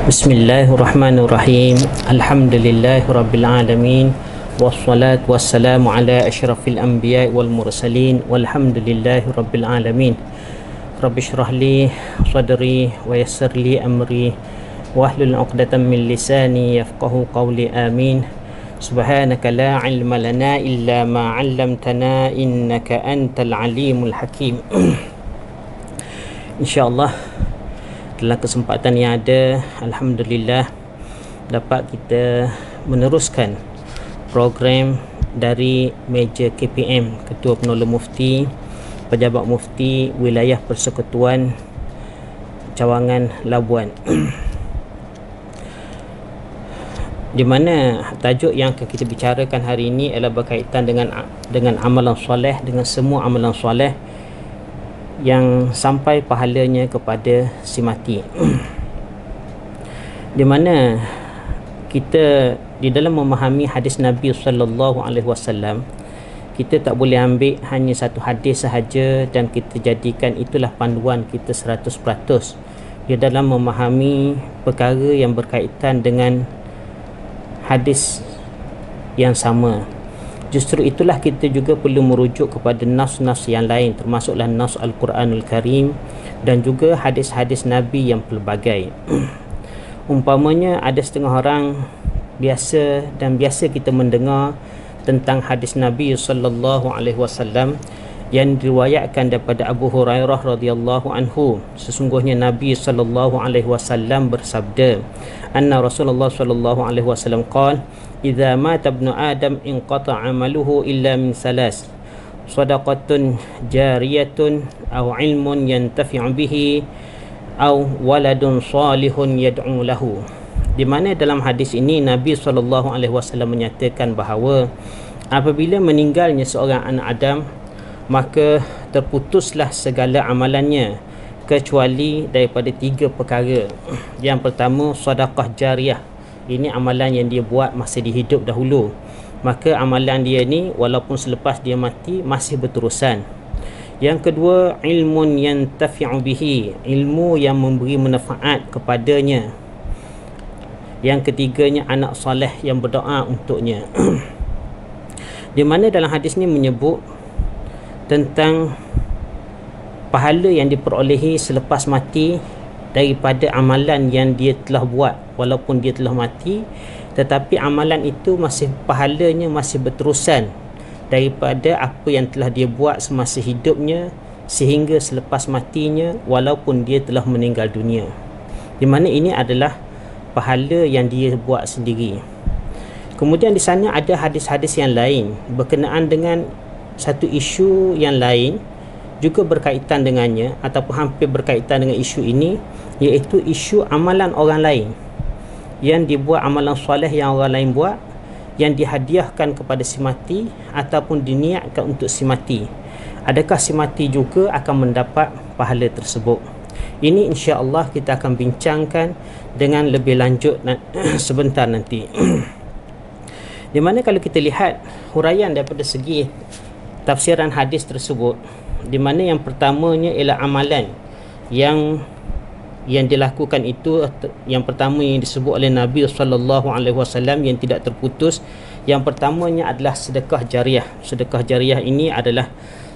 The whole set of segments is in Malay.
Bismillahirrahmanirrahim. Alhamdulillahirabbil wassalatu wassalamu ala asyrafil anbiya'i wal mursalin walhamdulillahirabbil alamin. Rabbi shrah li sadri wa yassir li amri wahlul 'uqdatam min lisani yafqahu qawli. Amin. Subhanaka la ilma lana illa ma 'allamtana innaka antal alimul hakim. InsyaAllah dalam kesempatan yang ada, alhamdulillah dapat kita meneruskan program dari meja KPM, Ketua Penolong Mufti, Pejabat Mufti Wilayah Persekutuan Cawangan Labuan. Di mana tajuk yang akan kita bicarakan hari ini adalah berkaitan dengan amalan soleh, dengan semua amalan soleh yang sampai pahalanya kepada si mati. Di mana kita di dalam memahami hadis Nabi sallallahu alaihi wasallam, kita tak boleh ambil hanya satu hadis sahaja dan kita jadikan itulah panduan kita 100%. Di dalam memahami perkara yang berkaitan dengan hadis yang sama, justru itulah kita juga perlu merujuk kepada nas-nas yang lain, termasuklah nas Al-Quranul Karim dan juga hadis-hadis Nabi yang pelbagai. Umpamanya ada setengah orang biasa kita mendengar tentang hadis Nabi sallallahu alaihi wasallam yang diriwayatkan daripada Abu Hurairah radhiyallahu anhu. Sesungguhnya Nabi sallallahu alaihi wasallam bersabda, anna Rasulullah sallallahu alaihi wasallam qala, idza mata ibnu adam inqata'a amaluhu illa min salas, sadaqatun jariyatun aw ilmun yantafi'u bihi aw waladun salihun yad'u lahu. Di mana dalam hadis ini Nabi sallallahu alaihi wasallam menyatakan bahawa apabila meninggalnya seorang anak Adam, maka terputuslah segala amalannya kecuali daripada 3 perkara. Yang pertama, sedekah jariyah. Ini amalan yang dia buat masa dia hidup dahulu, maka amalan dia ni walaupun selepas dia mati masih berterusan. Yang kedua, ilmun yantafi'u bihi, ilmu yang memberi manfaat kepadanya. Yang ketiganya, anak soleh yang berdoa untuknya. Di mana dalam hadis ni menyebut tentang pahala yang diperolehi selepas mati daripada amalan yang dia telah buat walaupun dia telah mati, tetapi amalan itu masih, pahalanya masih berterusan daripada apa yang telah dia buat semasa hidupnya sehingga selepas matinya walaupun dia telah meninggal dunia. Di mana ini adalah pahala yang dia buat sendiri. Kemudian di sana ada hadis-hadis yang lain berkenaan dengan satu isu yang lain juga berkaitan dengannya ataupun hampir berkaitan dengan isu ini, iaitu isu amalan orang lain yang dibuat, amalan soleh yang orang lain buat yang dihadiahkan kepada si mati ataupun diniatkan untuk si mati. Adakah si mati juga akan mendapat pahala tersebut? Ini insya-Allah kita akan bincangkan dengan lebih lanjut sebentar nanti. Di mana kalau kita lihat huraian daripada segi tafsiran hadis tersebut, di mana yang pertamanya ialah amalan yang dilakukan itu, yang pertama yang disebut oleh Nabi sallallahu alaihi wasallam yang tidak terputus, yang pertamanya adalah sedekah jariyah. Sedekah jariyah ini adalah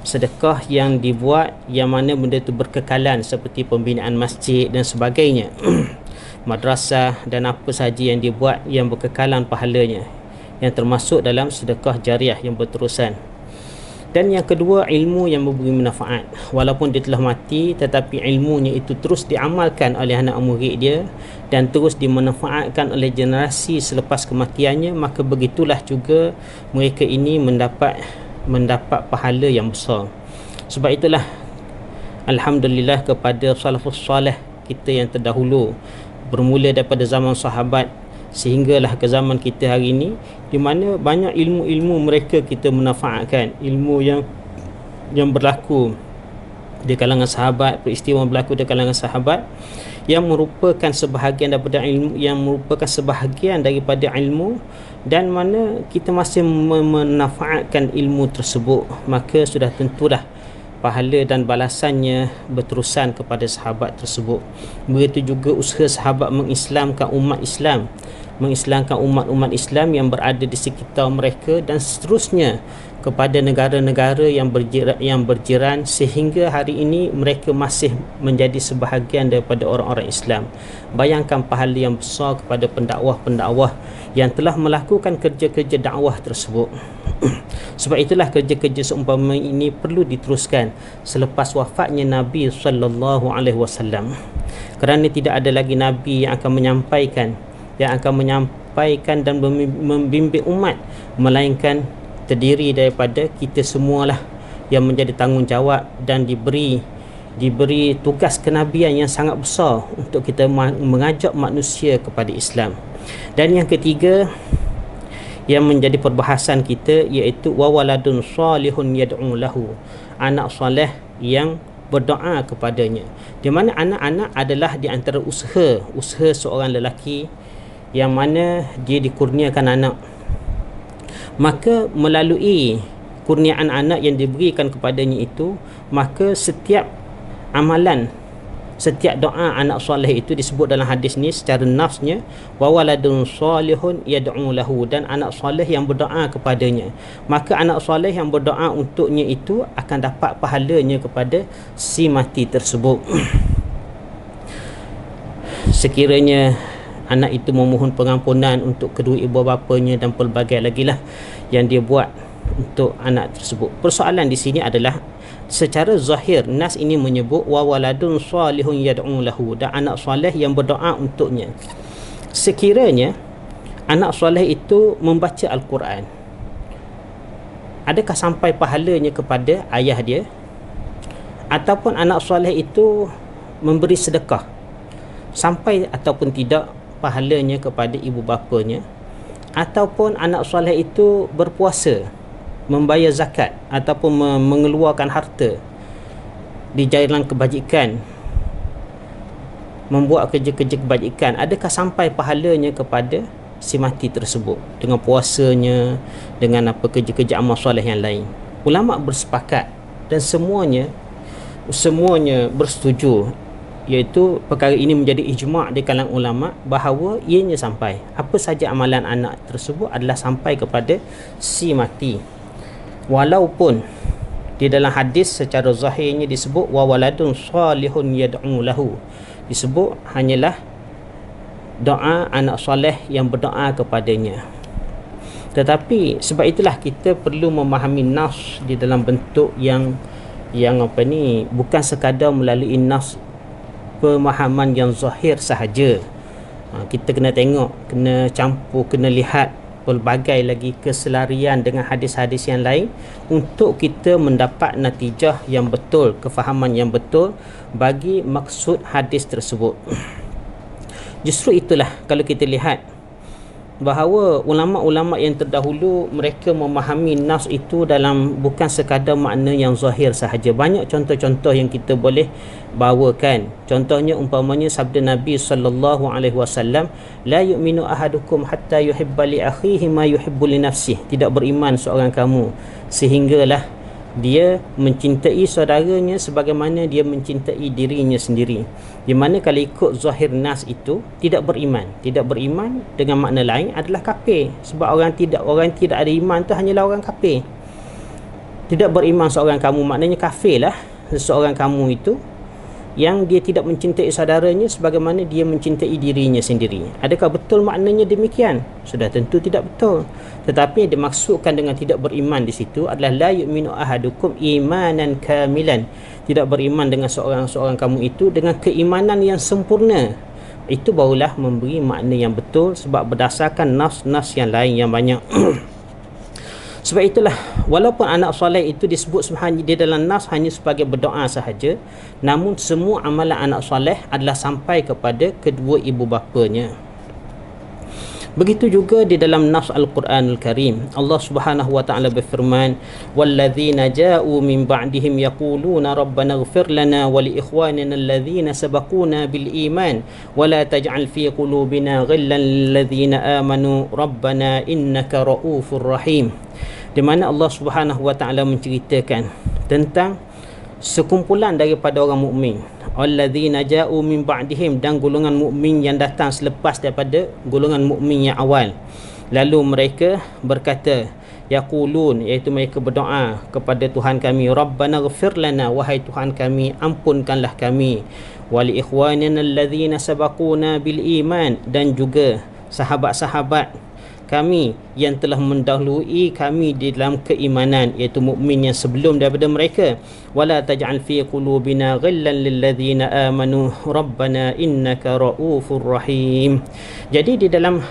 sedekah yang dibuat yang mana benda itu berkekalan, seperti pembinaan masjid dan sebagainya, madrasah dan apa sahaja yang dibuat yang berkekalan pahalanya, yang termasuk dalam sedekah jariyah yang berterusan. Dan yang kedua, ilmu yang memberi manfaat walaupun dia telah mati, tetapi ilmunya itu terus diamalkan oleh anak murid dia dan terus dimanfaatkan oleh generasi selepas kematiannya, maka begitulah juga mereka ini mendapat pahala yang besar. Sebab itulah alhamdulillah kepada salafus salih kita yang terdahulu, bermula daripada zaman sahabat sehinggalah ke zaman kita hari ini, di mana banyak ilmu-ilmu mereka kita manfaatkan, ilmu yang berlaku di kalangan sahabat, peristiwa berlaku di kalangan sahabat yang merupakan sebahagian daripada ilmu, dan mana kita masih memanfaatkan ilmu tersebut, maka sudah tentulah pahala dan balasannya berterusan kepada sahabat tersebut. Begitu juga usaha sahabat mengislamkan umat-umat Islam yang berada di sekitar mereka, dan seterusnya kepada negara-negara yang berjiran sehingga hari ini mereka masih menjadi sebahagian daripada orang-orang Islam. Bayangkan pahala yang besar kepada pendakwah-pendakwah yang telah melakukan kerja-kerja dakwah tersebut. Sebab itulah kerja-kerja seumpama ini perlu diteruskan selepas wafatnya Nabi sallallahu alaihi wasallam. Kerana tidak ada lagi nabi yang akan menyampaikan dan membimbing umat, melainkan terdiri daripada kita semualah yang menjadi tanggungjawab dan diberi tugas kenabian yang sangat besar untuk kita mengajak manusia kepada Islam. Dan yang ketiga yang menjadi perbahasan kita, iaitu wawaladun salihun yad'u lahu, anak soleh yang berdoa kepadanya. Di mana anak-anak adalah di antara usaha seorang lelaki yang mana dia dikurniakan anak. Maka melalui kurniaan anak yang diberikan kepadanya itu, maka setiap amalan, setiap doa anak soleh itu disebut dalam hadis ni secara nafsnya wa waladun salihun yad'u lahu, dan anak soleh yang berdoa kepadanya. Maka anak soleh yang berdoa untuknya itu akan dapat pahalanya kepada si mati tersebut. Sekiranya anak itu memohon pengampunan untuk kedua ibu bapanya dan pelbagai lagi lah yang dia buat untuk anak tersebut. Persoalan di sini adalah secara zahir nas ini menyebut wa waladun salihun yad'u lahu, dan anak soleh yang berdoa untuknya. Sekiranya anak soleh itu membaca Al-Quran, adakah sampai pahalanya kepada ayah dia? Ataupun anak soleh itu memberi sedekah, sampai ataupun tidak pahalanya kepada ibu bapanya? Ataupun anak soleh itu berpuasa, membayar zakat, ataupun mengeluarkan harta di jalan kebajikan, membuat kerja-kerja kebajikan, adakah sampai pahalanya kepada si mati tersebut dengan puasanya, dengan apa kerja-kerja amal soleh yang lain? Ulama bersepakat dan semuanya bersetuju, iaitu perkara ini menjadi ijma' di kalangan ulama bahawa ianya sampai, apa saja amalan anak tersebut adalah sampai kepada si mati. Walaupun di dalam hadis secara zahirnya disebut wa waladun salihun yad'u lahu, disebut hanyalah doa anak soleh yang berdoa kepadanya. Tetapi sebab itulah kita perlu memahami nas di dalam bentuk yang bukan sekadar melalui nas pemahaman yang zahir sahaja. Kita kena tengok, kena campur, kena lihat pelbagai lagi keselarian dengan hadis-hadis yang lain untuk kita mendapat natijah yang betul, kefahaman yang betul bagi maksud hadis tersebut. Justru itulah kalau kita lihat bahawa ulama-ulama yang terdahulu mereka memahami nas itu dalam bukan sekadar makna yang zahir sahaja. Banyak contoh-contoh yang kita boleh bawakan. Contohnya umpamanya sabda Nabi sallallahu alaihi wasallam, la yu'minu ahadukum hatta yuhibba li akhihi ma yuhibbu li nafsihi. Tidak beriman seorang kamu sehinggalah dia mencintai saudaranya sebagaimana dia mencintai dirinya sendiri. Di mana kalau ikut zahir nas itu tidak beriman dengan makna lain adalah kafir. Sebab orang tidak ada iman tu hanyalah orang kafir. Tidak beriman seorang kamu maknanya kafirlah seseorang kamu itu yang dia tidak mencintai saudaranya sebagaimana dia mencintai dirinya sendiri. Adakah betul maknanya demikian? Sudah tentu tidak betul. Tetapi yang dimaksudkan dengan tidak beriman di situ adalah la yu'minu ahadukum imanan kamilan. Tidak beriman dengan seorang kamu itu dengan keimanan yang sempurna. Itu barulah memberi makna yang betul, sebab berdasarkan nas-nas yang lain yang banyak. Sebab itulah walaupun anak soleh itu disebut sebenarnya di dalam nas hanya sebagai berdoa sahaja, namun semua amalan anak soleh adalah sampai kepada kedua ibu bapanya. Begitu juga di dalam nas Al-Quranul Karim, Allah Subhanahu wa taala berfirman, walladzina ja'u min ba'dihim yaquluna rabbana ighfir lana wa li ikhwanina alladhina sabaquna bil iman wa la taj'al fi qulubina ghillan lil ladzina amanu rabbana innaka ra'ufur rahim. Di mana Allah Subhanahu wa taala menceritakan tentang sekumpulan daripada orang mukmin, alladzina ja'u min ba'dihim, dan golongan mukmin yang datang selepas daripada golongan mukmin yang awal. Lalu mereka berkata, yaqulun, iaitu mereka berdoa kepada Tuhan kami, Rabbana ghfir lana, wahai Tuhan kami, ampunkanlah kami, wa li ikhwanina alladzina sabaquna bil iman, dan juga sahabat-sahabat kami yang telah mendahului kami di dalam keimanan, iaitu mukmin yang sebelum daripada mereka. Wala taj'al fi qulubina ghillan lil ladzina amanu rabbana innaka raufur rahim. Jadi di dalam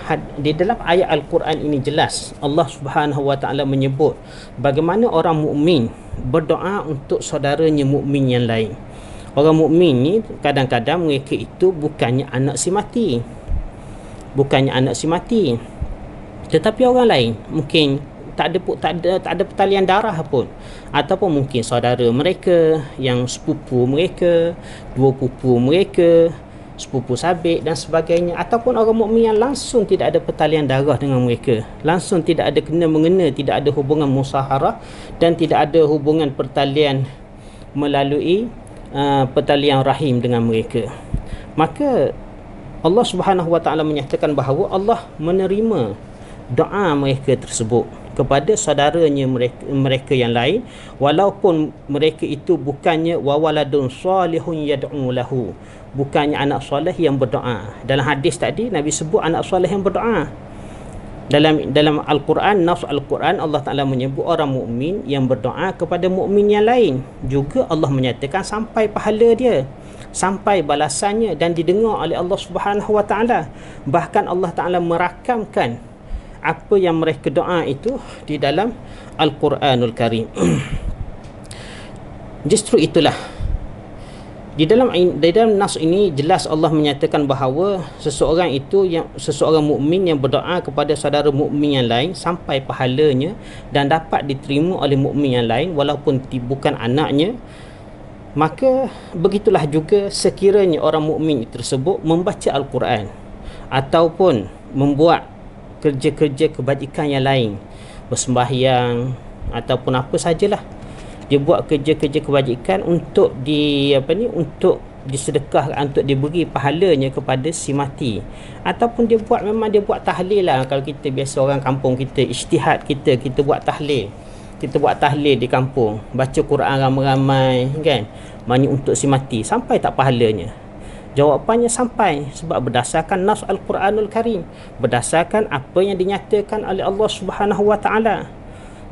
ayat al-Quran ini jelas Allah Subhanahu wa taala menyebut bagaimana orang mukmin berdoa untuk saudaranya mukmin yang lain. Orang mukmin ni kadang-kadang mereka itu bukannya anak si mati. Tetapi orang lain mungkin tak ada pertalian darah pun, ataupun mungkin saudara mereka yang sepupu mereka, dua pupu mereka, sepupu sabit dan sebagainya, ataupun orang mukmin yang langsung tidak ada pertalian darah dengan mereka, langsung tidak ada kena-mengena, tidak ada hubungan musaharah dan tidak ada hubungan pertalian melalui pertalian rahim dengan mereka. Maka Allah Subhanahu wa taala menyatakan bahawa Allah menerima doa mereka tersebut kepada saudaranya mereka yang lain, walaupun mereka itu bukannya wawaladun salihun yad'u lahu, bukannya anak soleh yang berdoa. Dalam hadis tadi Nabi sebut anak soleh yang berdoa. Dalam Al-Quran, nafs Al-Quran, Allah Ta'ala menyebut orang mukmin yang berdoa kepada mukmin yang lain. Juga Allah menyatakan sampai pahala dia, sampai balasannya dan didengar oleh Allah Subhanahu wa taala. Bahkan Allah Ta'ala merakamkan apa yang mereka doa itu di dalam Al-Quranul Karim. Justru itulah di dalam nas ini jelas Allah menyatakan bahawa seseorang mukmin yang berdoa kepada saudara mukmin yang lain sampai pahalanya dan dapat diterima oleh mukmin yang lain walaupun bukan anaknya. Maka begitulah juga sekiranya orang mukmin tersebut membaca Al-Quran ataupun membuat kerja-kerja kebajikan yang lain, bersembahyang ataupun apa sajalah, dia buat kerja-kerja kebajikan untuk untuk disedekahkan, untuk diberi pahalanya kepada si mati, ataupun dia buat tahlil lah. Kalau kita biasa orang kampung kita ijtihad, kita buat tahlil, di kampung, baca Quran ramai-ramai kan, maknanya untuk si mati, sampai tak pahalanya? Jawapannya sampai, sebab berdasarkan nas Al-Quranul Karim, berdasarkan apa yang dinyatakan oleh Allah Subhanahu wa taala.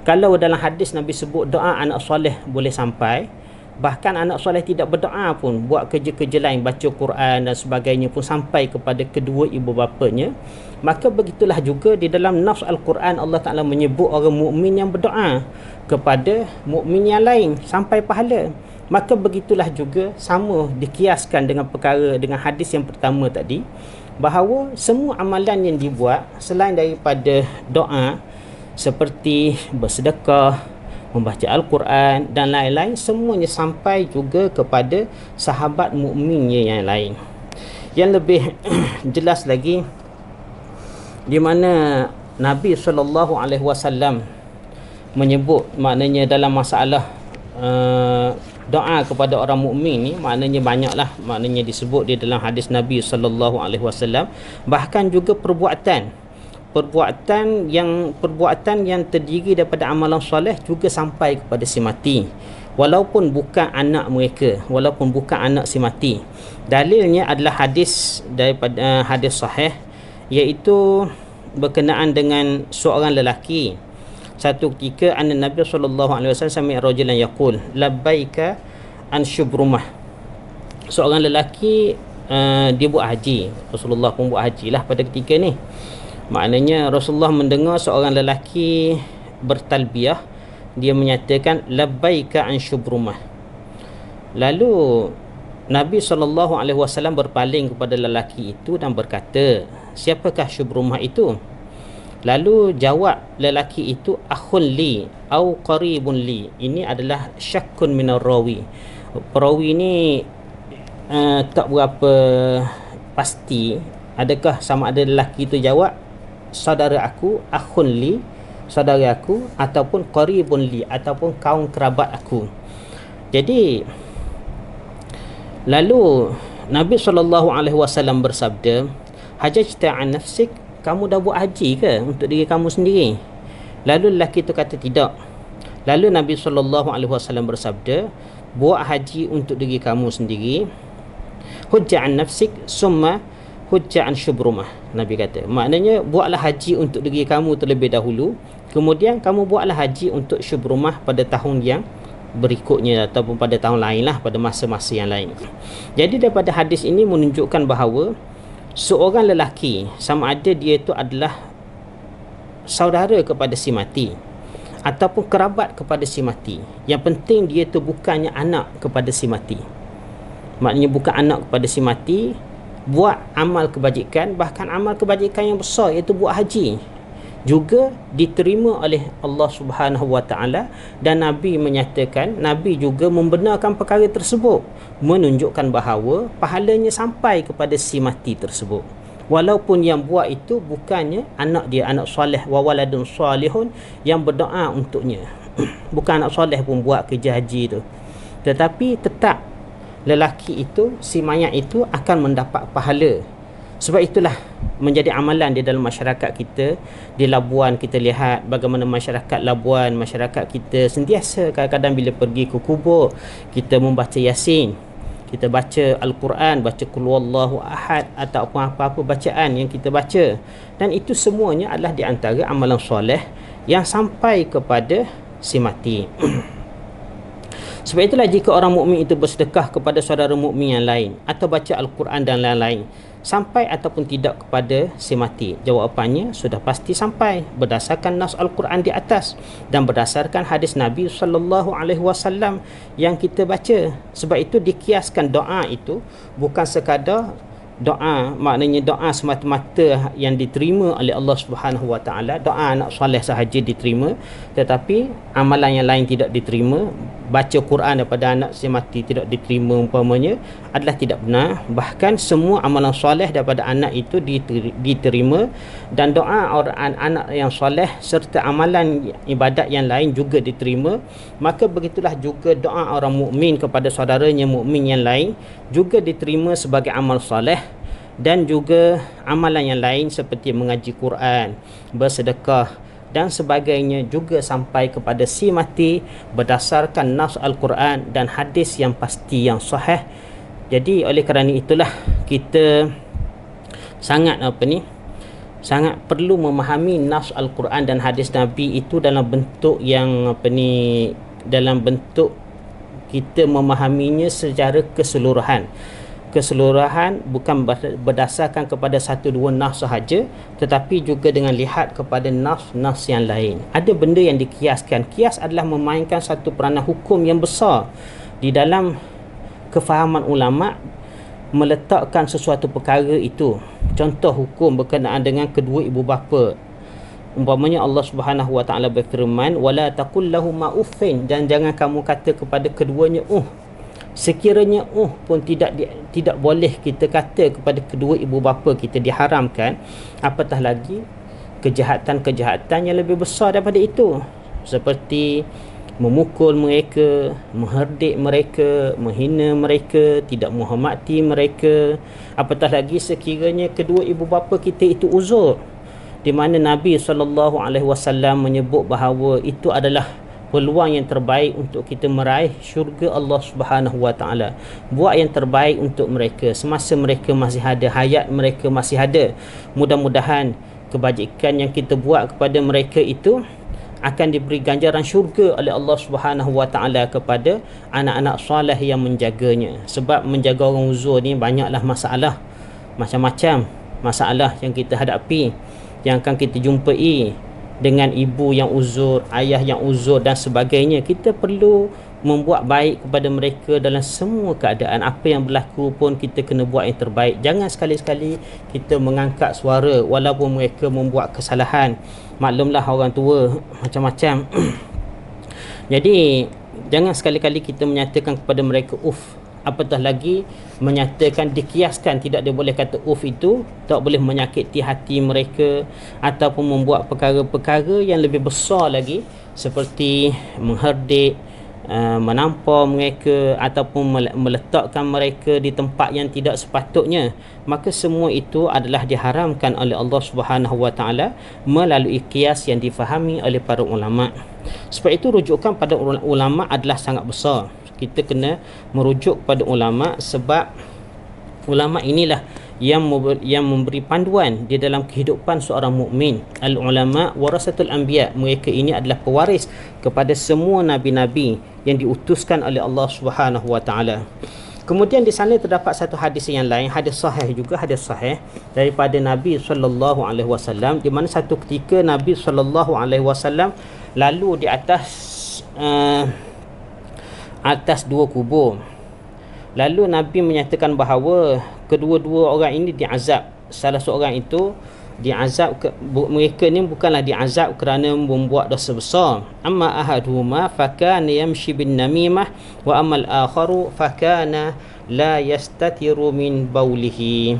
Kalau dalam hadis Nabi sebut doa anak soleh boleh sampai, bahkan anak soleh tidak berdoa pun, buat kerja-kerja lain, baca Quran dan sebagainya pun sampai kepada kedua ibu bapanya, maka begitulah juga di dalam nafs Al-Quran Allah Ta'ala menyebut orang mukmin yang berdoa kepada mukmin yang lain sampai pahala. Maka begitulah juga sama dikiaskan dengan hadis yang pertama tadi, bahawa semua amalan yang dibuat selain daripada doa seperti bersedekah, membaca Al-Quran dan lain-lain, semuanya sampai juga kepada sahabat mukminnya yang lain. Yang lebih jelas lagi, di mana Nabi SAW menyebut, maknanya dalam masalah doa kepada orang mukmin ni, maknanya banyaklah, maknanya disebut di dalam hadis Nabi SAW. Bahkan juga perbuatan yang terdiri daripada amalan soleh juga sampai kepada si mati, walaupun bukan anak mereka, walaupun bukan anak si mati. Dalilnya adalah hadis daripada hadis sahih, iaitu berkenaan dengan seorang lelaki. Satu ketika Nabi SAW sami'a rajulan yaqul labbaika an syubrumah. Seorang lelaki dia buat haji, Rasulullah pun buat haji lah pada ketika ni. Maknanya Rasulullah mendengar seorang lelaki bertalbiyah, dia menyatakan labbaika an syubrumah. Lalu Nabi SAW berpaling kepada lelaki itu dan berkata, siapakah syubrumah itu? Lalu jawab lelaki itu, akhun li au qaribun li. Ini adalah syakkun minar rawi. Perawi ni tak berapa pasti adakah sama ada lelaki itu jawab saudara aku, akhun li, saudara aku, ataupun qaribun li, ataupun kaum kerabat aku. Jadi lalu Nabi SAW bersabda, hajajta an nafsik, kamu dah buat haji ke untuk diri kamu sendiri? Lalu lelaki itu kata tidak. Lalu Nabi SAW bersabda, buat haji untuk diri kamu sendiri, hujja an nafsik summa hujja an syubrumah. Nabi kata, maknanya buatlah haji untuk diri kamu terlebih dahulu, kemudian kamu buatlah haji untuk syubrumah pada tahun yang berikutnya ataupun pada tahun lain lah, pada masa-masa yang lain. Jadi daripada hadis ini menunjukkan bahawa seorang lelaki, sama ada dia itu adalah saudara kepada si mati ataupun kerabat kepada si mati, yang penting dia itu bukannya anak kepada si mati. Maknanya bukan anak kepada si mati, buat amal kebajikan, bahkan amal kebajikan yang besar iaitu buat haji, juga diterima oleh Allah Subhanahu Wa Taala. Dan Nabi menyatakan, Nabi juga membenarkan perkara tersebut, menunjukkan bahawa pahalanya sampai kepada si mati tersebut, walaupun yang buat itu bukannya anak dia, anak soleh, wa waladun solihun, yang berdoa untuknya. Bukan anak soleh pun buat kerja haji tu, tetapi tetap lelaki itu, si mayat itu akan mendapat pahala. Sebab itulah menjadi amalan di dalam masyarakat kita. Di Labuan kita lihat bagaimana masyarakat Labuan, masyarakat kita sentiasa kadang-kadang bila pergi ke kubur, kita membaca Yasin, kita baca Al-Quran, baca Qul Huwallahu Ahad atau apa-apa bacaan yang kita baca. Dan itu semuanya adalah di antara amalan soleh yang sampai kepada si mati. Sebab itulah jika orang mukmin itu bersedekah kepada saudara mukmin yang lain atau baca Al-Quran dan lain-lain, sampai ataupun tidak kepada si mati? Jawapannya sudah pasti sampai berdasarkan nas Al-Quran di atas dan berdasarkan hadis Nabi SAW yang kita baca. Sebab itu dikiaskan doa itu bukan sekadar doa, maknanya doa semata-mata yang diterima oleh Allah Subhanahu Wa Taala, doa anak soleh sahaja diterima, tetapi amalan yang lain tidak diterima. Baca Quran daripada anak si mati tidak diterima umpamanya, adalah tidak benar. Bahkan semua amalan soleh daripada anak itu diterima, dan doa orang anak yang soleh serta amalan ibadat yang lain juga diterima. Maka begitulah juga doa orang mukmin kepada saudaranya mukmin yang lain juga diterima sebagai amal soleh. Dan juga amalan yang lain seperti mengaji Quran, bersedekah dan sebagainya juga sampai kepada si mati berdasarkan nas Al-Quran dan hadis yang pasti, yang sahih. Jadi oleh kerana itulah kita sangat sangat perlu memahami nas Al-Quran dan hadis Nabi itu dalam bentuk yang dalam bentuk kita memahaminya secara keseluruhan. Bukan berdasarkan kepada satu dua nas sahaja, tetapi juga dengan lihat kepada nas-nas yang lain. Ada benda yang dikiaskan. Kias adalah memainkan satu peranan hukum yang besar di dalam kefahaman ulama, meletakkan sesuatu perkara itu. Contoh hukum berkenaan dengan kedua ibu bapa. Umpamanya Allah Subhanahu Wa Taala berfirman, wala taqul lahuma uffin, dan jangan kamu kata kepada keduanya sekiranya pun tidak boleh kita kata kepada kedua ibu bapa kita, diharamkan. Apatah lagi kejahatan-kejahatan yang lebih besar daripada itu, seperti memukul mereka, mengherdik mereka, menghina mereka, tidak menghormati mereka. Apatah lagi sekiranya kedua ibu bapa kita itu uzur, di mana Nabi SAW menyebut bahawa itu adalah peluang yang terbaik untuk kita meraih syurga Allah Subhanahu Wa Taala. Buat yang terbaik untuk mereka semasa mereka masih ada, hayat mereka masih ada. Mudah-mudahan kebajikan yang kita buat kepada mereka itu akan diberi ganjaran syurga oleh Allah Subhanahu Wa Taala kepada anak-anak soleh yang menjaganya. Sebab menjaga orang uzur ni banyaklah masalah, macam-macam masalah yang kita hadapi, yang akan kita jumpai dengan ibu yang uzur, ayah yang uzur dan sebagainya. Kita perlu membuat baik kepada mereka dalam semua keadaan. Apa yang berlaku pun kita kena buat yang terbaik. Jangan sekali-sekali kita mengangkat suara walaupun mereka membuat kesalahan. Maklumlah orang tua macam-macam. Jadi jangan sekali-kali kita menyatakan kepada mereka apatah lagi menyatakan, dikiaskan, tidak dia boleh kata itu, tak boleh menyakiti hati mereka ataupun membuat perkara-perkara yang lebih besar lagi seperti mengherdik, menampar mereka ataupun meletakkan mereka di tempat yang tidak sepatutnya, maka semua itu adalah diharamkan oleh Allah Subhanahu Wa Taala melalui qiyas yang difahami oleh para ulama. Sebab itu rujukan pada ulama adalah sangat besar. Kita kena merujuk pada ulama sebab ulama inilah yang memberi panduan di dalam kehidupan seorang mukmin. Al ulama warasatul anbiya, mereka ini adalah pewaris kepada semua nabi-nabi yang diutuskan oleh Allah Subhanahu Wa Taala. Kemudian di sana terdapat satu hadis yang lain, hadis sahih juga, hadis sahih daripada Nabi sallallahu alaihi wasallam, di mana satu ketika Nabi sallallahu alaihi wasallam lalu di atas dua kubur. Lalu Nabi menyatakan bahawa kedua-dua orang ini diazab. Salah seorang itu diazab, mereka ni bukanlah diazab kerana membuat dosa besar. Amma ahaduhuma fakana yamshi bin namimah wa amal akharu fakana la yastatiru min baulihi.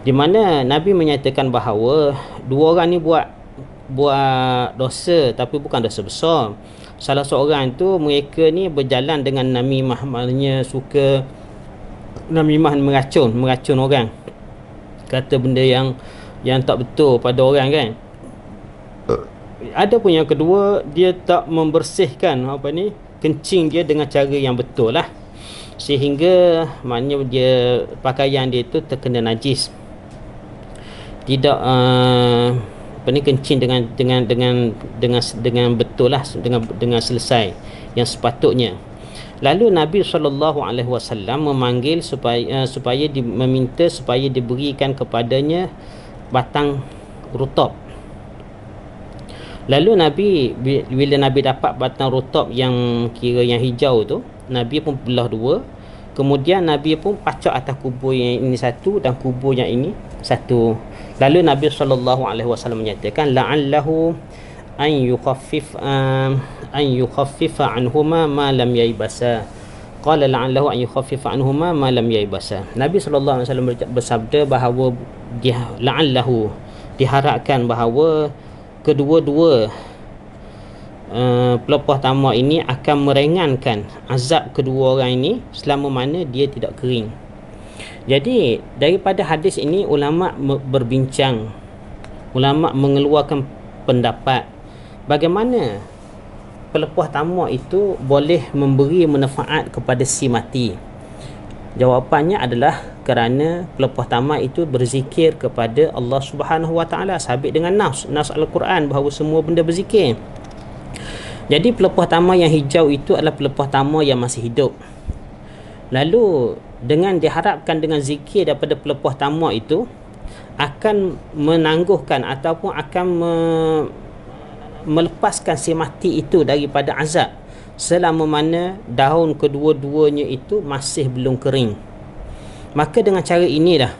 Di mana Nabi menyatakan bahawa dua orang ni buat dosa tapi bukan dosa besar. Salah seorang itu mereka ni berjalan dengan namimah, maknanya suka namimah, meracun orang, kata benda yang tak betul pada orang kan. Ada pun yang kedua, dia tak membersihkan kencing dia dengan cara yang betul lah, sehingga maknanya dia pakaian dia itu terkena najis, tidak kencing dengan betul lah, dengan selesai yang sepatutnya. Lalu Nabi SAW memanggil supaya meminta supaya diberikan kepadanya batang rutab. Lalu bila Nabi dapat batang rutab yang kira yang hijau tu, Nabi pun belah dua. Kemudian Nabi pun pacak atas kubur yang ini satu dan kubur yang ini satu. Lalu Nabi SAW menyatakan la'allahu an yukhaffifa anhuma ma lam yaibasa. Qala la'allahu an yukhaffifa anhuma ma lam yaibasa. Nabi SAW bersabda bahawa la'allahu, diharapkan bahawa kedua-dua pelepah tamak ini akan meringankan azab kedua orang ini selama mana dia tidak kering. Jadi daripada hadis ini ulama berbincang, ulama mengeluarkan pendapat bagaimana pelepah tamak itu boleh memberi manfaat kepada si mati. Jawapannya adalah kerana pelepah tamak itu berzikir kepada Allah Subhanahu Wa Taala, sabit dengan nas Al-Quran bahawa semua benda berzikir. Jadi pelepah tamak yang hijau itu adalah pelepah tamak yang masih hidup. Lalu dengan diharapkan dengan zikir daripada pelepah tamak itu akan menangguhkan ataupun akan melepaskan si mati itu daripada azab selama mana daun kedua-duanya itu masih belum kering. Maka dengan cara inilah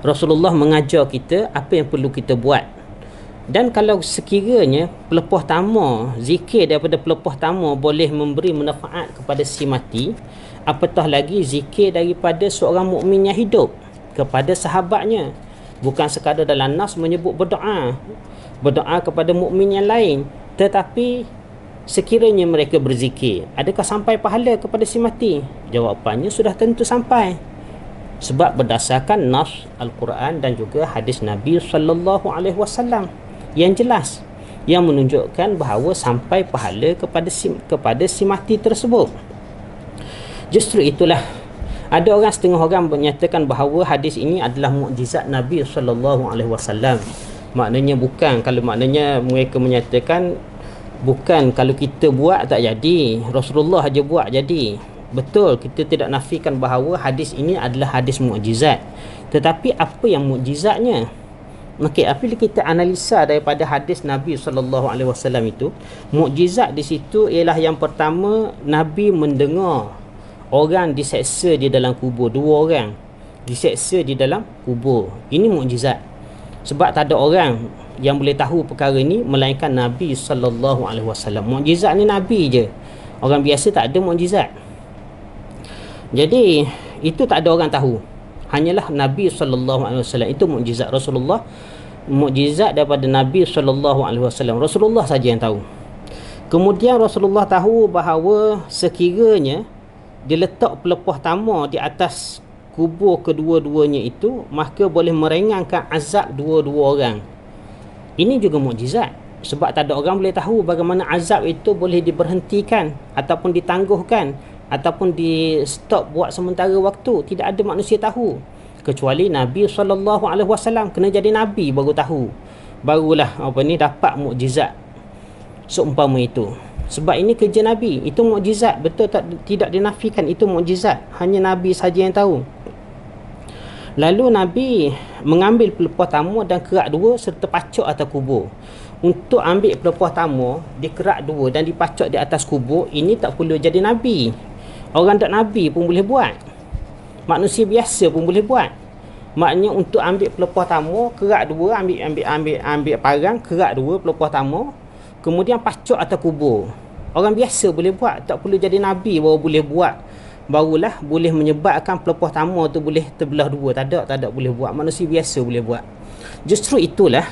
Rasulullah mengajar kita apa yang perlu kita buat. Dan kalau sekiranya pelepah tamak, zikir daripada pelepah tamak boleh memberi manfaat kepada si mati, apatah lagi zikir daripada seorang mukmin yang hidup kepada sahabatnya. Bukan sekadar dalam nas menyebut berdoa kepada mukmin yang lain, tetapi sekiranya mereka berzikir, adakah sampai pahala kepada si mati? Jawapannya sudah tentu sampai, sebab berdasarkan nas Al-Quran dan juga hadis Nabi SAW yang jelas, yang menunjukkan bahawa sampai pahala kepada si mati tersebut. Justru itulah ada setengah orang menyatakan bahawa hadis ini adalah mukjizat Nabi SAW. Maknanya bukan, kalau maknanya mereka menyatakan bukan kalau kita buat tak jadi, Rasulullah aja buat jadi. Betul, kita tidak nafikan bahawa hadis ini adalah hadis mukjizat. Tetapi apa yang mukjizatnya? Okey, apabila kita analisa daripada hadis Nabi SAW itu, mukjizat di situ ialah yang pertama, Nabi mendengar orang diseksa di dalam kubur, dua orang diseksa di dalam kubur. Ini mukjizat. Sebab tak ada orang yang boleh tahu perkara ini melainkan Nabi SAW. Mukjizat ni Nabi je. Orang biasa tak ada mukjizat. Jadi itu tak ada orang tahu. Hanyalah Nabi SAW. Itu mukjizat Rasulullah. Mukjizat daripada Nabi SAW. Rasulullah saja yang tahu. Kemudian Rasulullah tahu bahawa sekiranya dia letak pelepah tama di atas kubur kedua-duanya itu, maka boleh meringankan azab dua-dua orang. Ini juga mukjizat, sebab tak ada orang boleh tahu bagaimana azab itu boleh diberhentikan ataupun ditangguhkan ataupun di stop buat sementara waktu. Tidak ada manusia tahu kecuali Nabi SAW. Kena jadi Nabi baru tahu, barulah dapat mukjizat seumpama itu. Sebab ini kerja Nabi, itu mukjizat, betul tak, tidak dinafikan, itu mukjizat, hanya Nabi saja yang tahu. Lalu Nabi mengambil pelepah tama dan kerak dua serta pacak atas kubur. Untuk ambil pelepah tama, dikerak dua dan dipacak di atas kubur, ini tak perlu jadi Nabi. Orang tak Nabi pun boleh buat, manusia biasa pun boleh buat. Maknanya untuk ambil pelepah tama, kerak dua, ambil parang, kerak dua pelepah tama, kemudian pacak atas kubur. Orang biasa boleh buat, tak perlu jadi Nabi baru boleh buat, barulah boleh menyebabkan pelepah tama tu boleh terbelah dua. Tak ada boleh buat, manusia biasa boleh buat. Justru itulah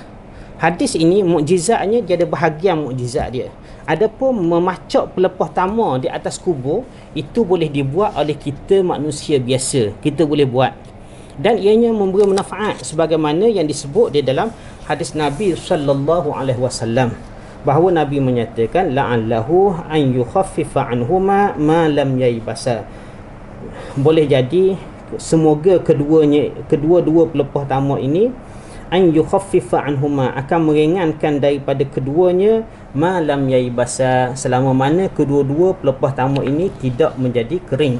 hadis ini mukjizatnya, dia ada bahagian mukjizat dia. Adapun memacak pelepah tama di atas kubur, itu boleh dibuat oleh kita manusia biasa, kita boleh buat, dan ianya memberi manfaat sebagaimana yang disebut di dalam hadis Nabi SAW, bahawa Nabi menyatakan la'allahu an yukhaffifa anhuma ma lam yaibasa. Boleh jadi semoga kedua-dua pelepah tama ini an yukhaffifa anhuma, akan meringankan daripada keduanya, ma lam yaibasa, selama mana kedua-dua pelepah tama ini tidak menjadi kering.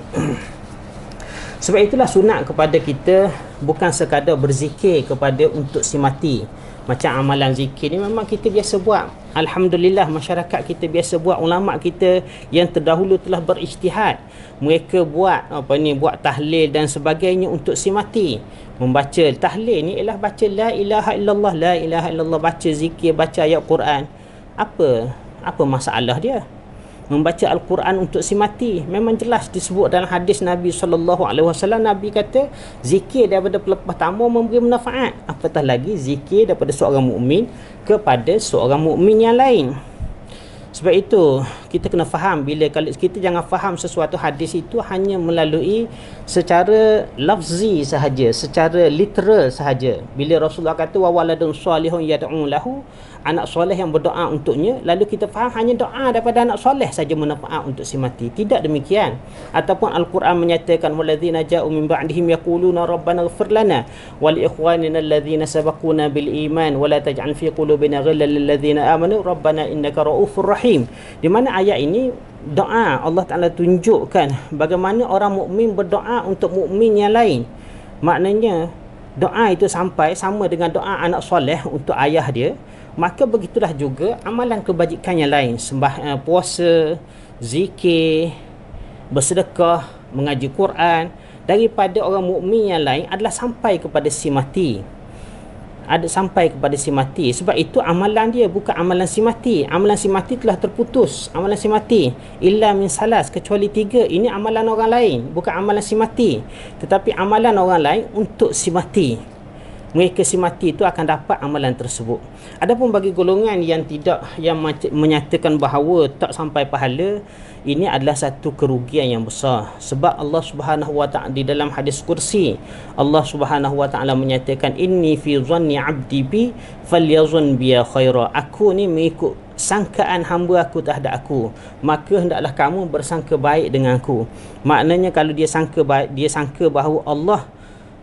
Sebab itulah sunat kepada kita bukan sekadar berzikir kepada untuk si mati. Macam amalan zikir ni memang kita biasa buat. Alhamdulillah, masyarakat kita biasa buat. Ulama kita yang terdahulu telah berijtihad. Mereka buat buat tahlil dan sebagainya untuk si mati. Membaca tahlil ni ialah baca la ilaha illallah, la ilaha illallah, baca zikir, baca ayat Quran. Apa masalah dia? Membaca Al-Quran untuk si mati memang jelas disebut dalam hadis Nabi SAW. Nabi kata zikir daripada pelepah tama memberi manfaat, apatah lagi zikir daripada seorang mukmin kepada seorang mukmin yang lain. Sebab itu kita kena faham, bila kalau kita jangan faham sesuatu hadis itu hanya melalui secara lafzi sahaja, secara literal sahaja. Bila Rasulullah kata wa waladun salihun yad'u lahu, anak soleh yang berdoa untuknya, lalu kita faham hanya doa daripada anak soleh saja manfaat untuk si mati. Tidak demikian. Ataupun Al-Quran menyatakan walladzina ja'u min ba'dihim yaquluna rabbana ighfir lana wa li ikhwanina alladzina sabaquna bil iman wa la taj'al fi qulubina ghillan lil ladzina amanu rabbana innaka ra'ufur rahim. Di mana ayat ini doa Allah Taala tunjukkan bagaimana orang mukmin berdoa untuk mukmin yang lain. Maknanya doa itu sampai sama dengan doa anak soleh untuk ayah dia. Maka begitulah juga amalan kebajikan yang lain, puasa, zikir, bersedekah, mengaji Quran daripada orang mukmin yang lain adalah sampai kepada si mati. Sebab itu amalan dia bukan amalan si mati. Amalan si mati telah terputus. Amalan si mati illa min salas, kecuali 3. Ini amalan orang lain, bukan amalan si mati, tetapi amalan orang lain untuk si mati. Mereka si mati itu akan dapat amalan tersebut. Adapun bagi golongan yang menyatakan bahawa tak sampai pahala, ini adalah satu kerugian yang besar. Sebab Allah Subhanahu Wa Ta'ala di dalam hadis kursi, Allah Subhanahu Wa Ta'ala menyatakan inni fi dhanni 'abdi bi falyazun bi khaira. Aku ni mengikut sangkaan hamba aku terhadap aku, maka hendaklah kamu bersangka baik dengan aku. Maknanya kalau dia sangka baik, dia sangka bahawa Allah,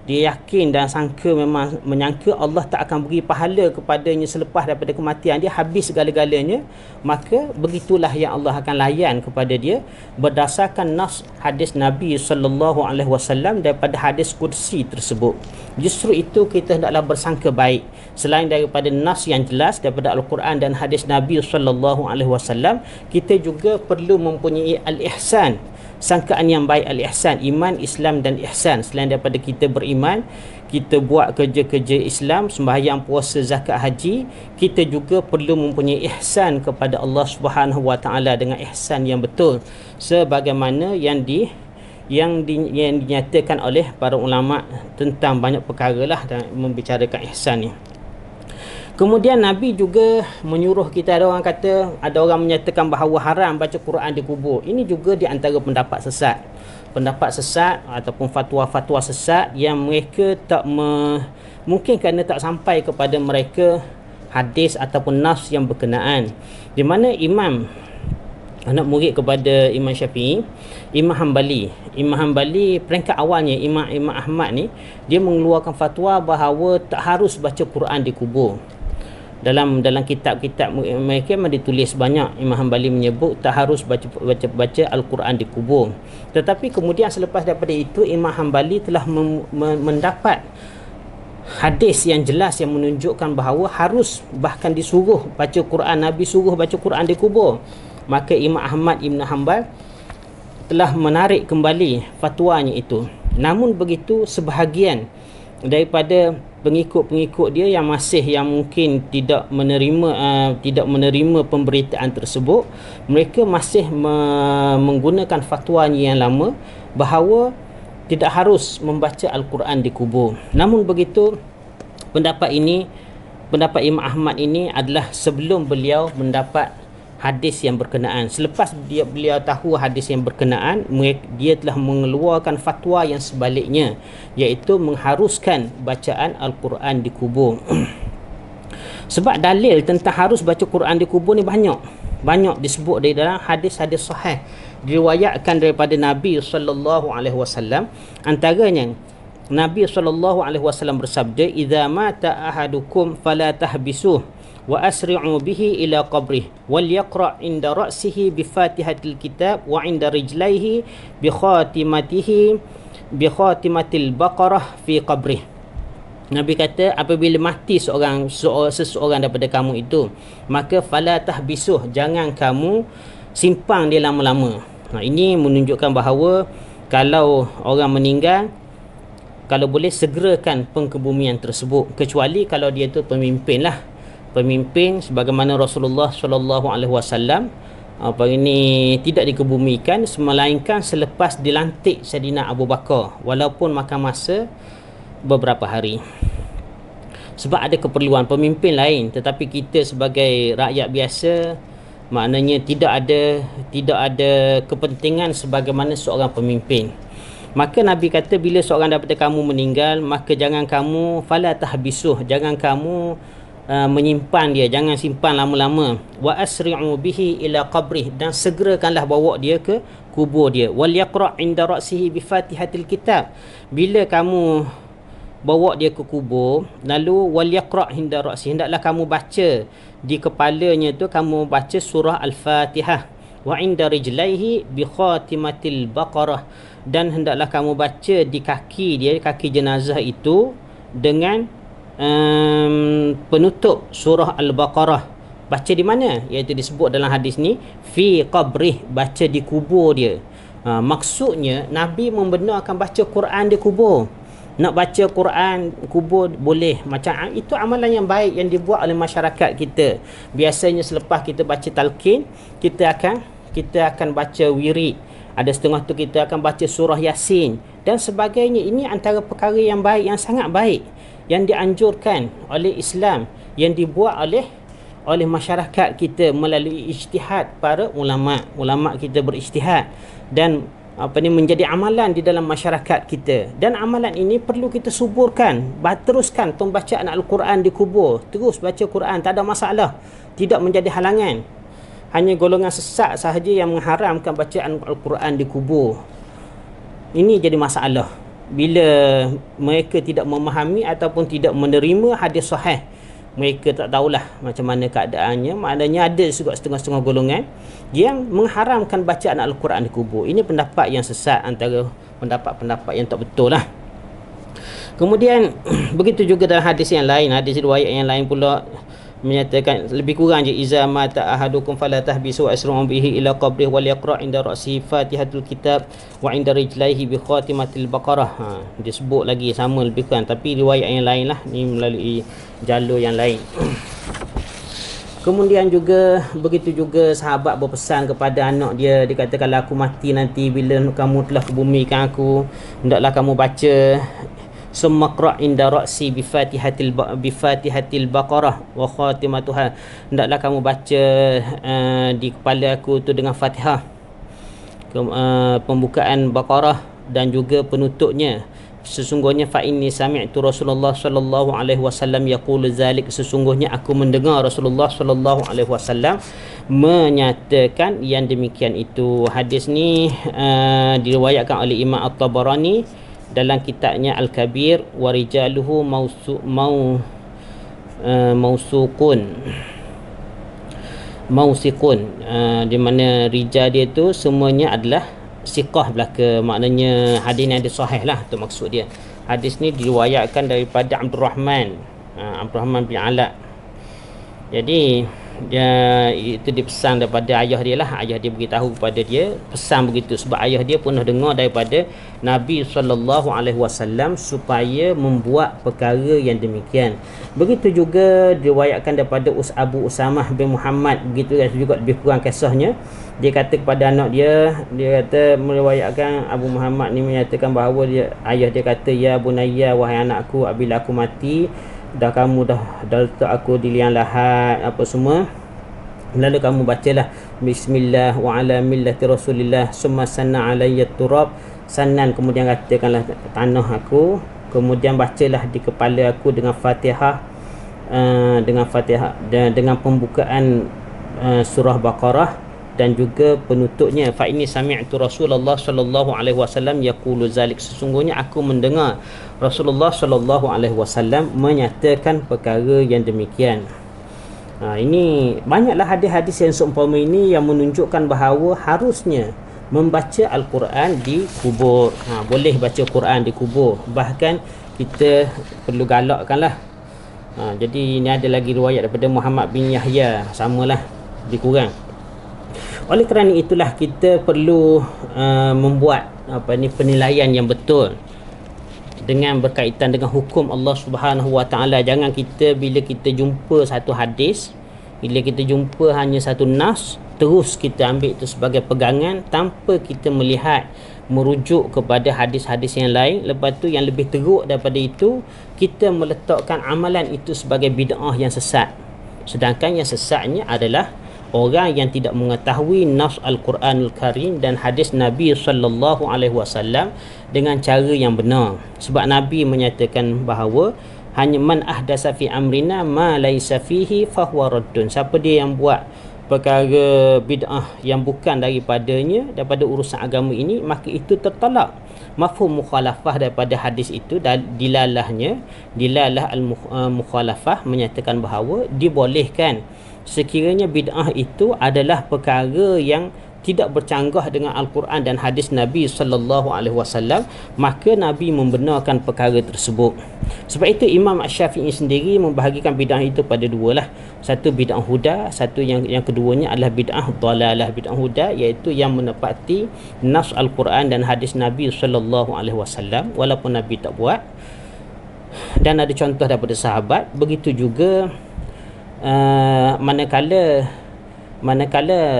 dia yakin dan sangka, memang menyangka Allah tak akan beri pahala kepadanya selepas daripada kematian dia, habis segala-galanya, maka begitulah yang Allah akan layan kepada dia berdasarkan nas hadis Nabi SAW daripada hadis kursi tersebut. Justru itu kita hendaklah bersangka baik. Selain daripada nas yang jelas daripada Al-Quran dan hadis Nabi SAW, kita juga perlu mempunyai al-ihsan, sangkaan yang baik, al-ihsan, iman, Islam dan ihsan. Selain daripada kita beriman, kita buat kerja-kerja Islam, sembahyang, puasa, zakat, haji, kita juga perlu mempunyai ihsan kepada Allah Subhanahu Wa Ta'ala dengan ihsan yang betul, sebagaimana yang dinyatakan oleh para ulama tentang banyak perkara lah dan membicarakan ihsan ni. Kemudian Nabi juga menyuruh kita, ada orang kata, ada orang menyatakan bahawa haram baca Quran di kubur. Ini juga di antara pendapat sesat. Pendapat sesat ataupun fatwa-fatwa sesat yang mereka mungkin kerana tak sampai kepada mereka hadis ataupun nas yang berkenaan. Di mana Imam, anak murid kepada Imam Syafi'i, Imam Hanbali peringkat awalnya, Imam Ahmad ni, dia mengeluarkan fatwa bahawa tak harus baca Quran di kubur. Dalam kitab-kitab mereka memang ditulis banyak, Imam Hanbali menyebut tak harus baca Al-Quran di kubur. Tetapi kemudian selepas daripada itu, Imam Hanbali telah mendapat hadis yang jelas yang menunjukkan bahawa harus, bahkan disuruh baca Quran, Nabi suruh baca Quran di kubur. Maka Imam Ahmad Ibn Hanbal telah menarik kembali fatwanya itu. Namun begitu, sebahagian daripada pengikut-pengikut dia yang mungkin tidak menerima pemberitaan tersebut, mereka masih menggunakan fatwanya yang lama bahawa tidak harus membaca Al-Quran di kubur. Namun begitu, pendapat Imam Ahmad ini adalah sebelum beliau mendapat hadis yang berkenaan. Selepas beliau tahu hadis yang berkenaan, dia telah mengeluarkan fatwa yang sebaliknya, iaitu mengharuskan bacaan Al-Quran di kubur. Sebab dalil tentang harus baca Quran di kubur ni banyak disebut di dalam hadis-hadis sahih, diriwayatkan daripada Nabi SAW. Antaranya, Nabi SAW bersabda, "Idza mata ahadukum fala tahbisuh wa asri'u bihi ila qabrih wal yaqra' inda ra'sihi bi Fatihatil Kitab wa inda rijlaihi bi khatimatil Baqarah fi qabrih." Nabi kata, apabila mati seseorang daripada kamu itu, maka fala tahbisuh, jangan kamu simpang dia lama-lama. Ini menunjukkan bahawa kalau orang meninggal, kalau boleh segerakan pengkebumian tersebut, kecuali kalau dia tu pemimpin lah. Pemimpin sebagaimana Rasulullah SAW tidak dikebumikan melainkan selepas dilantik Saidina Abu Bakar, walaupun makan masa beberapa hari. Sebab ada keperluan pemimpin lain, tetapi kita sebagai rakyat biasa, maknanya tidak ada kepentingan sebagaimana seorang pemimpin. Maka Nabi kata, bila seorang daripada kamu meninggal, maka jangan kamu fala tahbisuh, jangan kamu menyimpan dia, jangan simpan lama-lama. Wa asri'u bihi ila qabrih, dan segerakanlah bawa dia ke kubur dia. Wal yaqra' inda ra'sihi bi Fatihatil Kitab, bila kamu bawa dia ke kubur, lalu wal yaqra' inda ra'sihi, hendaklah kamu baca di kepalanya tu, kamu baca surah Al-Fatihah. Wa inda rijlaihi bi khatimatil Baqarah, dan hendaklah kamu baca di kaki dia, kaki jenazah itu, dengan penutup surah Al-Baqarah. Baca di mana? Iaitu disebut dalam hadis ni fi qabrih, baca di kubur dia. Maksudnya Nabi membenarkan baca Quran di kubur. Nak baca Quran kubur boleh, macam itu amalan yang baik yang dibuat oleh masyarakat kita. Biasanya selepas kita baca talqin, kita akan baca wirid. Ada setengah tu kita akan baca surah Yasin dan sebagainya. Ini antara perkara yang baik, yang sangat baik, yang dianjurkan oleh Islam, yang dibuat oleh masyarakat kita melalui ijtihad para ulama kita berijtihad, dan menjadi amalan di dalam masyarakat kita. Dan amalan ini perlu kita suburkan, teruskan pembacaan Al-Quran di kubur, terus baca Quran, tak ada masalah, tidak menjadi halangan. Hanya golongan sesat sahaja yang mengharamkan bacaan Al-Quran di kubur. Ini jadi masalah bila mereka tidak memahami ataupun tidak menerima hadis sahih. Mereka tak tahulah macam mana keadaannya. Maknanya ada juga setengah-setengah golongan yang mengharamkan bacaan Al-Quran di kubur. Ini pendapat yang sesat, antara pendapat-pendapat yang tak betul lah. Kemudian begitu juga dalam hadis yang lain, hadis riwayat yang lain pula menyatakan lebih kurang je, iza mata ahadukum fala tahbisu asra'u bihi ila qabrih wal yaqra' inda ra'si Fatihatul Kitab wa inda rijlaihi bi khatimatil Baqarah. Disebut lagi sama lebih kurang, tapi riwayat yang lain lah, ni melalui jalur yang lain. Kemudian juga begitu juga sahabat berpesan kepada anak dia, dia kata, kalau aku mati nanti, bila kamu telah kebumikan aku, hendaklah kamu baca summa qra' inda ra'si bi fatihatil baqarah wa khatimatuha, hendaklah kamu baca di kepala aku tu dengan Fatihah, pembukaan Baqarah dan juga penutupnya. Sesungguhnya fa inni sami'tu Rasulullah sallallahu alaihi wasallam yaqulu zalik, sesungguhnya aku mendengar Rasulullah sallallahu alaihi wasallam menyatakan yang demikian itu. Hadis ni diriwayatkan oleh Imam At-Tabarani dalam kitabnya Al-Kabir, wa rijaluhu mausiqun, di mana rijal dia tu semuanya adalah siqah belaka, maknanya hadis ni ada sahih lah, tu maksud dia. Hadis ni diriwayatkan daripada Abdul Rahman bin Ala. Jadi dia itu dipesan daripada ayah dia lah. Ayah dia beritahu kepada dia, pesan begitu, sebab ayah dia pernah dengar daripada Nabi SAW supaya membuat perkara yang demikian. Begitu juga diriwayatkan daripada Abu Usamah bin Muhammad, begitu juga lebih kurang kisahnya. Dia kata kepada anak dia, dia kata meriwayatkan Abu Muhammad ni menyatakan bahawa ayah dia kata, ya bunayya, wahai anakku, apabila aku mati, kamu dah letak aku di liang lahat apa semua, lalu kamu bacalah bismillah wa ala millati rasulillah summa sanna alayya turab, sanan kemudian katakanlah tanah aku, kemudian bacalah di kepala aku dengan Fatihah, dan dengan pembukaan surah Baqarah dan juga penutupnya. Fa inni sami'tu Rasulullah sallallahu alaihi wasallam yaqulu zalik, sesungguhnya aku mendengar Rasulullah sallallahu alaihi wasallam menyatakan perkara yang demikian. Ini banyaklah hadis-hadis yang seumpama ini yang menunjukkan bahawa harusnya membaca Al-Quran di kubur. Boleh baca Quran di kubur, bahkan kita perlu galakkanlah. Jadi ini ada lagi riwayat daripada Muhammad bin Yahya, samalah, lebih kurang. Oleh kerana itulah kita perlu membuat penilaian yang betul dengan berkaitan dengan hukum Allah Subhanahu Wa Taala. Jangan kita bila kita jumpa satu hadis, bila kita jumpa hanya satu nas, terus kita ambil itu sebagai pegangan tanpa kita melihat, merujuk kepada hadis-hadis yang lain. Lepas tu yang lebih teruk daripada itu, kita meletakkan amalan itu sebagai bid'ah yang sesat. Sedangkan yang sesatnya adalah orang yang tidak mengetahui nas Al-Quranul Karim dan hadis Nabi sallallahu alaihi wasallam dengan cara yang benar. Sebab Nabi menyatakan bahawa hanya man ahdasa fi amrina ma laisa fihi fahuwa raddun. Siapa dia yang buat perkara bid'ah yang bukan daripadanya, daripada urusan agama ini, maka itu tertolak. Mafhum mukhalafah daripada hadis itu, dilalah al-mukhalafah menyatakan bahawa dibolehkan sekiranya bid'ah itu adalah perkara yang tidak bercanggah dengan Al-Quran dan hadis Nabi sallallahu alaihi wasallam, maka Nabi membenarkan perkara tersebut. Sebab itu Imam Asy-Syafi'i sendiri membahagikan bid'ah itu pada dua lah. Satu bid'ah huda, satu yang keduanya adalah bid'ah dhalalah. Bid'ah huda iaitu yang menepati nas Al-Quran dan hadis Nabi sallallahu alaihi wasallam walaupun Nabi tak buat, dan ada contoh daripada sahabat. Begitu juga manakala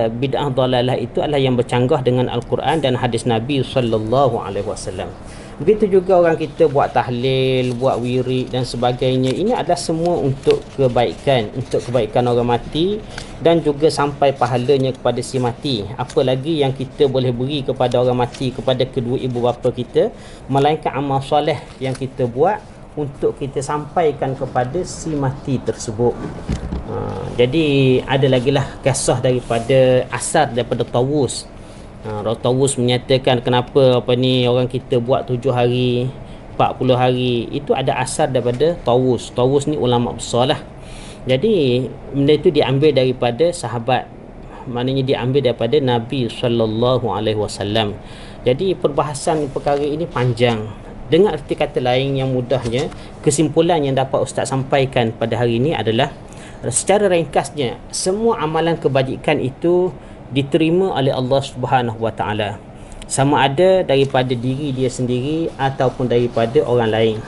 bid'ah dhalalah itu adalah yang bercanggah dengan Al-Quran dan hadis Nabi sallallahu alaihi wasallam. Begitu juga orang kita buat tahlil, buat wirid dan sebagainya. Ini adalah semua untuk kebaikan orang mati dan juga sampai pahalanya kepada si mati. Apa lagi yang kita boleh beri kepada orang mati, kepada kedua ibu bapa kita, melainkan amal soleh yang kita buat untuk kita sampaikan kepada si mati tersebut. Jadi ada lagi lah kisah daripada asar daripada Tawus. Tawus menyatakan kenapa orang kita buat 7 hari 40 hari. Itu ada asar daripada Tawus. Tawus ni ulama besar lah. Jadi benda itu diambil daripada sahabat, maknanya diambil daripada Nabi SAW. Jadi perbahasan perkara ini panjang. Dengan arti kata lain yang mudahnya, kesimpulan yang dapat Ustaz sampaikan pada hari ini adalah, secara ringkasnya, semua amalan kebajikan itu diterima oleh Allah Subhanahu Wa Taala, sama ada daripada diri dia sendiri ataupun daripada orang lain.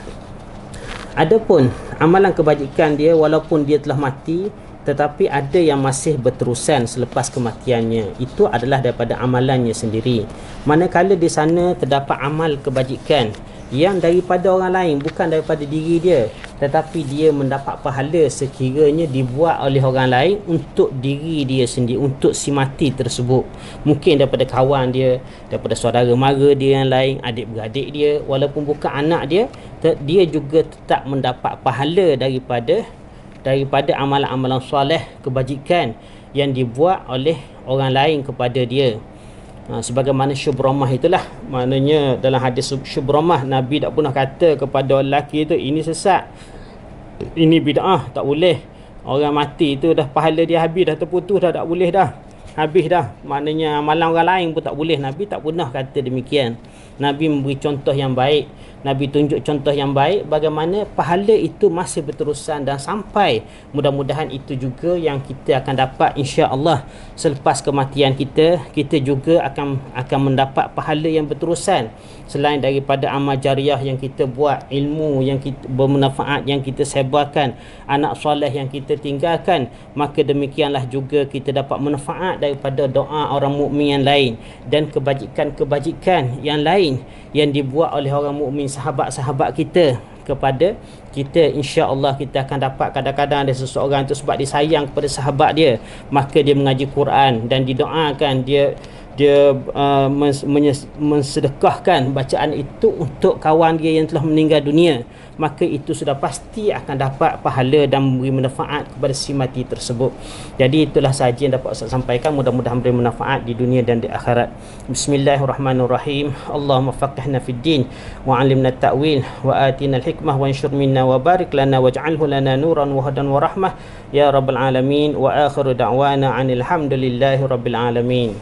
Adapun amalan kebajikan dia, walaupun dia telah mati, tetapi ada yang masih berterusan selepas kematiannya. Itu adalah daripada amalannya sendiri. Manakala di sana terdapat amal kebajikan yang daripada orang lain, bukan daripada diri dia, tetapi dia mendapat pahala sekiranya dibuat oleh orang lain untuk diri dia sendiri, untuk si mati tersebut. Mungkin daripada kawan dia, daripada saudara mara dia yang lain, adik-beradik dia, walaupun bukan anak dia, dia juga tetap mendapat pahala daripada amalan-amalan soleh kebajikan yang dibuat oleh orang lain kepada dia. Sebagaimana syubramah itulah, maknanya dalam hadis syubramah, Nabi tak pernah kata kepada lelaki itu, ini sesat, ini bid'ah, tak boleh. Orang mati itu dah pahala dia habis, dah terputus dah, tak boleh dah, habis dah. Maknanya amalan orang lain pun tak boleh. Nabi tak pernah kata demikian. Nabi memberi contoh yang baik, Nabi tunjuk contoh yang baik bagaimana pahala itu masih berterusan dan sampai. Mudah-mudahan itu juga yang kita akan dapat insya-Allah selepas kematian kita. Kita juga akan mendapat pahala yang berterusan selain daripada amal jariah yang kita buat, ilmu yang kita bermanfaat yang kita sebarkan, anak soleh yang kita tinggalkan, maka demikianlah juga kita dapat manfaat daripada doa orang mukmin yang lain dan kebajikan-kebajikan yang lain yang dibuat oleh orang mukmin, sahabat-sahabat kita kepada kita. Insya-Allah kita akan dapat. Kadang-kadang ada seseorang itu sebab dia sayang kepada sahabat dia, maka dia mengaji Quran dan didoakan, dia mensedekahkan bacaan itu untuk kawan dia yang telah meninggal dunia, maka itu sudah pasti akan dapat pahala dan memberi manfaat kepada si mati tersebut. Jadi itulah sahaja yang dapat saya sampaikan, mudah-mudahan beri manfaat di dunia dan di akhirat. Bismillahirrahmanirrahim. Allahumma faqihna fid din wa 'allimna at-ta'wil wa atina al-hikmah wa anshur minna wa barik lana waj'alhu lana nuran wa hadan wa rahmah ya rabbal alamin. Wa akhiru da'wana 'anil hamdulillahi rabbil alamin.